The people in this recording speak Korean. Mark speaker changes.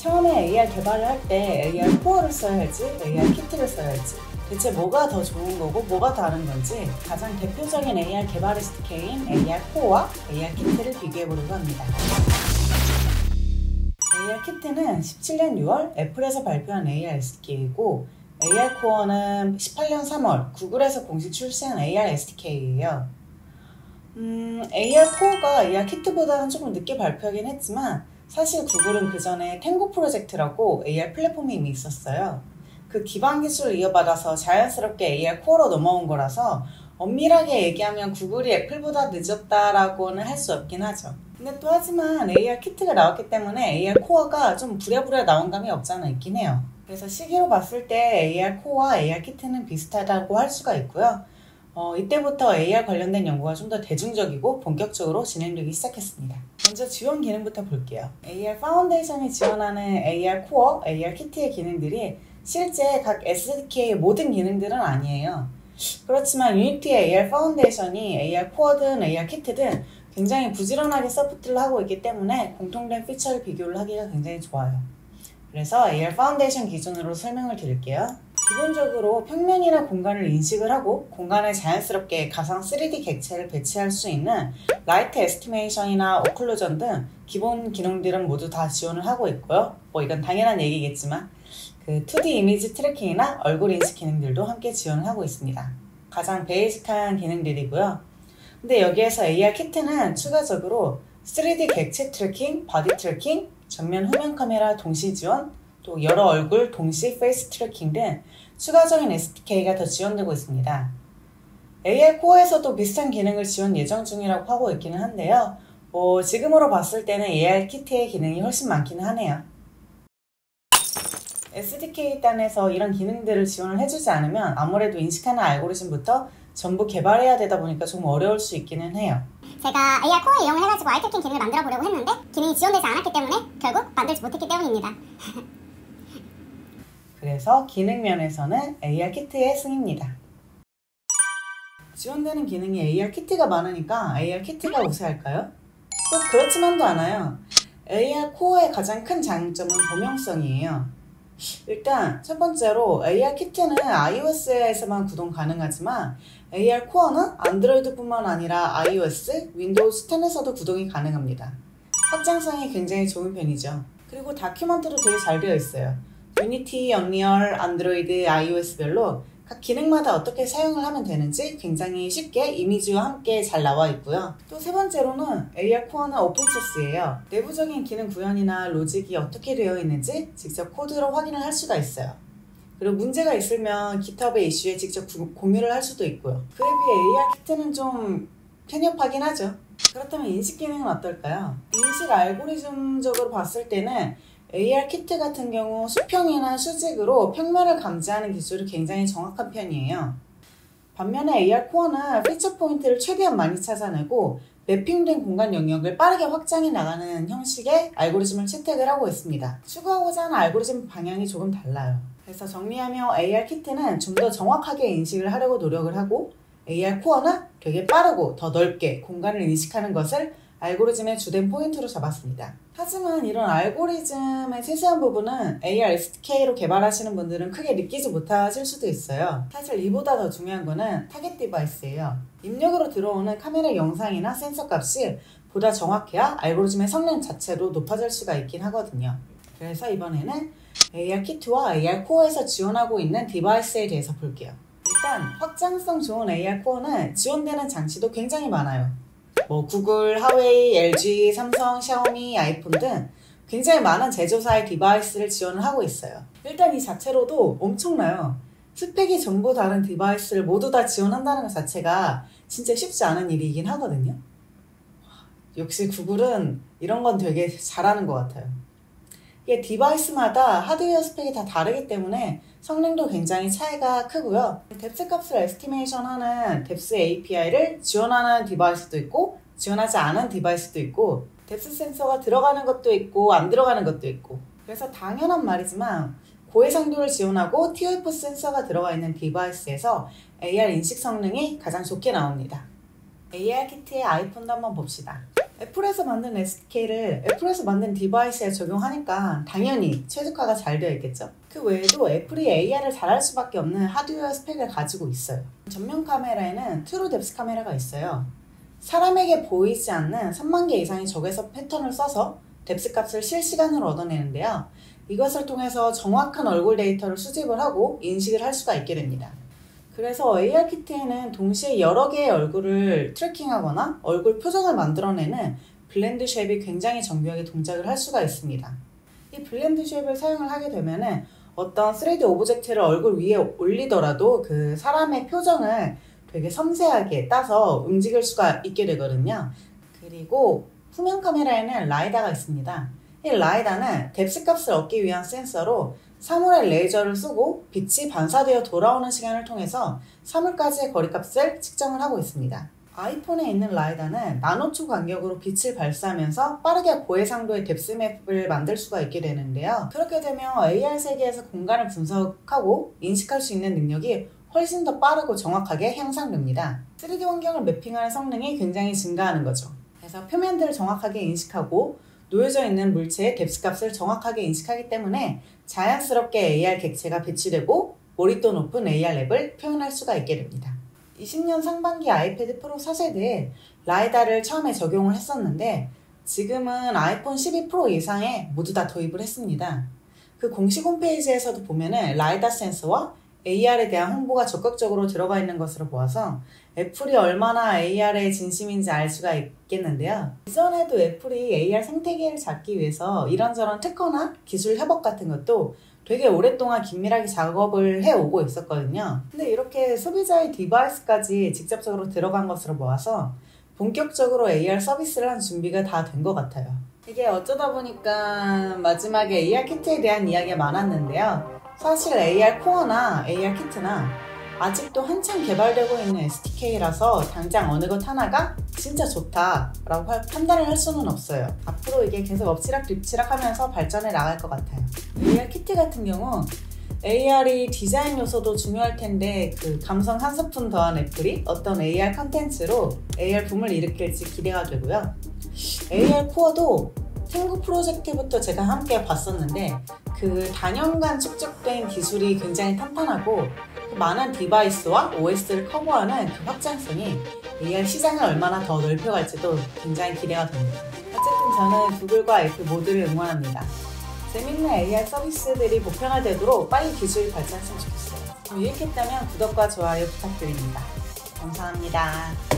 Speaker 1: 처음에 AR 개발을 할 때 AR 코어를 써야 할지 AR 키트를 써야 할지 대체 뭐가 더 좋은 거고 뭐가 다른 건지 가장 대표적인 AR 개발 SDK인 AR 코어와 AR 키트를 비교해 보려고 합니다. AR 키트는 17년 6월 애플에서 발표한 AR SDK이고 AR 코어는 18년 3월 구글에서 공식 출시한 AR SDK예요. AR 코어가 AR 키트보다는 조금 늦게 발표하긴 했지만 사실 구글은 그 전에 탱고 프로젝트라고 AR 플랫폼이 이미 있었어요. 그 기반 기술을 이어받아서 자연스럽게 AR 코어로 넘어온 거라서 엄밀하게 얘기하면 구글이 애플보다 늦었다라고는 할 수 없긴 하죠. 근데 또 하지만 AR 키트가 나왔기 때문에 AR 코어가 좀 부랴부랴 나온 감이 없지 않아 있긴 해요. 그래서 시기로 봤을 때 AR 코어와 AR 키트는 비슷하다고 할 수가 있고요. 이때부터 AR 관련된 연구가 좀 더 대중적이고 본격적으로 진행되기 시작했습니다. 먼저 지원 기능부터 볼게요. AR 파운데이션이 지원하는 AR 코어, AR 키트의 기능들이 실제 각 SDK의 모든 기능들은 아니에요. 그렇지만 유니티의 AR 파운데이션이 AR 코어든 AR 키트든 굉장히 부지런하게 서포트를 하고 있기 때문에 공통된 피처를 비교를 하기가 굉장히 좋아요. 그래서 AR 파운데이션 기준으로 설명을 드릴게요. 기본적으로 평면이나 공간을 인식을 하고 공간에 자연스럽게 가상 3D 객체를 배치할 수 있는 라이트 에스티메이션이나 오클루전 등 기본 기능들은 모두 다 지원을 하고 있고요. 이건 당연한 얘기겠지만 그 2D 이미지 트래킹이나 얼굴 인식 기능들도 함께 지원을 하고 있습니다. 가장 베이직한 기능들이고요. 근데 여기에서 AR 키트는 추가적으로 3D 객체 트래킹, 바디 트래킹, 전면 후면 카메라 동시 지원, 또 여러 얼굴 동시 페이스 트래킹 등 추가적인 SDK가 더 지원되고 있습니다. AR 코어에서도 비슷한 기능을 지원 예정 중이라고 하고 있기는 한데요. 지금으로 봤을 때는 AR 키트의 기능이 훨씬 많기는 하네요. SDK 단에서 이런 기능들을 지원을 해주지 않으면 아무래도 인식하는 알고리즘부터 전부 개발해야 되다 보니까 좀 어려울 수 있기는 해요.
Speaker 2: 제가 AR 코어 이용을 해가지고 아이 트래킹 기능을 만들어 보려고 했는데 기능이 지원되지 않았기 때문에 결국 만들지 못했기 때문입니다.
Speaker 1: 그래서 기능 면에서는 AR 키트의 승입니다. 지원되는 기능이 AR 키트가 많으니까 AR 키트가 우세할까요? 또 그렇지만도 않아요. AR 코어의 가장 큰 장점은 범용성이에요. 일단 첫 번째로 AR 키트는 iOS에서만 구동 가능하지만 AR 코어는 안드로이드뿐만 아니라 iOS, 윈도우즈 10에서도 구동이 가능합니다. 확장성이 굉장히 좋은 편이죠. 그리고 다큐먼트도 되게 잘 되어 있어요. 유니티, 언리얼, 안드로이드, iOS별로 각 기능마다 어떻게 사용을 하면 되는지 굉장히 쉽게 이미지와 함께 잘 나와 있고요. 또 세 번째로는 AR 코어는 오픈소스예요. 내부적인 기능 구현이나 로직이 어떻게 되어 있는지 직접 코드로 확인을 할 수가 있어요. 그리고 문제가 있으면 GitHub의 이슈에 직접 공유를 할 수도 있고요. 그에 비해 AR 키트는 좀 편협하긴 하죠. 그렇다면 인식 기능은 어떨까요? 인식 알고리즘적으로 봤을 때는 AR 키트 같은 경우 수평이나 수직으로 평면을 감지하는 기술이 굉장히 정확한 편이에요. 반면에 AR 코어는 피처 포인트를 최대한 많이 찾아내고 매핑된 공간 영역을 빠르게 확장해 나가는 형식의 알고리즘을 채택을 하고 있습니다. 추구하고자 하는 알고리즘 방향이 조금 달라요. 그래서 정리하면 AR 키트는 좀 더 정확하게 인식을 하려고 노력을 하고 AR 코어는 되게 빠르고 더 넓게 공간을 인식하는 것을 알고리즘의 주된 포인트로 잡았습니다. 하지만 이런 알고리즘의 세세한 부분은 AR SDK로 개발하시는 분들은 크게 느끼지 못하실 수도 있어요. 사실 이보다 더 중요한 거는 타겟 디바이스예요. 입력으로 들어오는 카메라 영상이나 센서 값이 보다 정확해야 알고리즘의 성능 자체도 높아질 수가 있긴 하거든요. 그래서 이번에는 AR 키트와 AR 코어에서 지원하고 있는 디바이스에 대해서 볼게요. 일단 확장성 좋은 AR 코어는 지원되는 장치도 굉장히 많아요. 구글, 하웨이, LG, 삼성, 샤오미, 아이폰 등 굉장히 많은 제조사의 디바이스를 지원을 하고 있어요. 일단 이 자체로도 엄청나요. 스펙이 전부 다른 디바이스를 모두 다 지원한다는 것 자체가 진짜 쉽지 않은 일이긴 하거든요. 역시 구글은 이런 건 되게 잘하는 것 같아요. 이게 디바이스마다 하드웨어 스펙이 다 다르기 때문에 성능도 굉장히 차이가 크고요. 뎁스 값을 에스티메이션 하는 뎁스 API를 지원하는 디바이스도 있고 지원하지 않은 디바이스도 있고 뎁스 센서가 들어가는 것도 있고 안 들어가는 것도 있고 그래서 당연한 말이지만 고해상도를 지원하고 ToF 센서가 들어가 있는 디바이스에서 AR 인식 성능이 가장 좋게 나옵니다. AR 키트의 아이폰도 한번 봅시다. 애플에서 만든 SDK를 애플에서 만든 디바이스에 적용하니까 당연히 최적화가 잘 되어 있겠죠. 그 외에도 애플이 AR을 잘할 수밖에 없는 하드웨어 스펙을 가지고 있어요. 전면 카메라에는 트루 뎁스 카메라가 있어요. 사람에게 보이지 않는 3만 개 이상의 적외선 패턴을 써서 뎁스 값을 실시간으로 얻어내는데요. 이것을 통해서 정확한 얼굴 데이터를 수집을 하고 인식을 할 수가 있게 됩니다. 그래서 AR키트에는 동시에 여러 개의 얼굴을 트래킹하거나 얼굴 표정을 만들어내는 블렌드 쉐입이 굉장히 정교하게 동작을 할 수가 있습니다. 이 블렌드 쉐입을 사용을 하게 되면 어떤 3D 오브젝트를 얼굴 위에 올리더라도 그 사람의 표정을 되게 섬세하게 따서 움직일 수가 있게 되거든요. 그리고 후면 카메라에는 라이다가 있습니다. 이 라이다는 뎁스 값을 얻기 위한 센서로 사물의 레이저를 쏘고 빛이 반사되어 돌아오는 시간을 통해서 사물까지의 거리값을 측정을 하고 있습니다. 아이폰에 있는 라이다는 나노초 간격으로 빛을 발사하면서 빠르게 고해상도의 뎁스 맵을 만들 수가 있게 되는데요. 그렇게 되면 AR 세계에서 공간을 분석하고 인식할 수 있는 능력이 훨씬 더 빠르고 정확하게 향상됩니다. 3D 환경을 매핑하는 성능이 굉장히 증가하는 거죠. 그래서 표면들을 정확하게 인식하고 놓여져 있는 물체의 뎁스 값을 정확하게 인식하기 때문에 자연스럽게 AR 객체가 배치되고 몰입도 높은 AR 랩을 표현할 수가 있게 됩니다. 20년 상반기 아이패드 프로 4세대에 라이다를 처음에 적용을 했었는데 지금은 아이폰 12 프로 이상에 모두 다 도입을 했습니다. 그 공식 홈페이지에서도 보면은 라이다 센서와 AR에 대한 홍보가 적극적으로 들어가 있는 것으로 보아서 애플이 얼마나 AR에 진심인지 알 수가 있겠는데요. 이전에도 애플이 AR 생태계를 잡기 위해서 이런저런 특허나 기술 협업 같은 것도 되게 오랫동안 긴밀하게 작업을 해오고 있었거든요. 근데 이렇게 소비자의 디바이스까지 직접적으로 들어간 것으로 보아서 본격적으로 AR 서비스를 한 준비가 다 된 것 같아요. 이게 어쩌다 보니까 마지막에 AR 키트에 대한 이야기가 많았는데요. 사실 AR 코어나 AR 키트나 아직도 한참 개발되고 있는 SDK라서 당장 어느 것 하나가 진짜 좋다라고 판단을 할 수는 없어요. 앞으로 이게 계속 엎치락 뒤치락 하면서 발전해 나갈 것 같아요. AR 키트 같은 경우 AR이 디자인 요소도 중요할 텐데 그 감성 한 스푼 더한 애플이 어떤 AR 컨텐츠로 AR 붐을 일으킬지 기대가 되고요. AR 코어도 탱구 프로젝트부터 제가 함께 봤었는데 그 단연간 축적된 기술이 굉장히 탄탄하고 많은 디바이스와 OS를 커버하는 그 확장성이 AR 시장을 얼마나 더 넓혀갈지도 굉장히 기대가 됩니다. 어쨌든 저는 구글과 애플 모두를 응원합니다. 재밌는 AR 서비스들이 보편화되도록 빨리 기술이 발전했으면 좋겠어요. 유익했다면 구독과 좋아요 부탁드립니다. 감사합니다.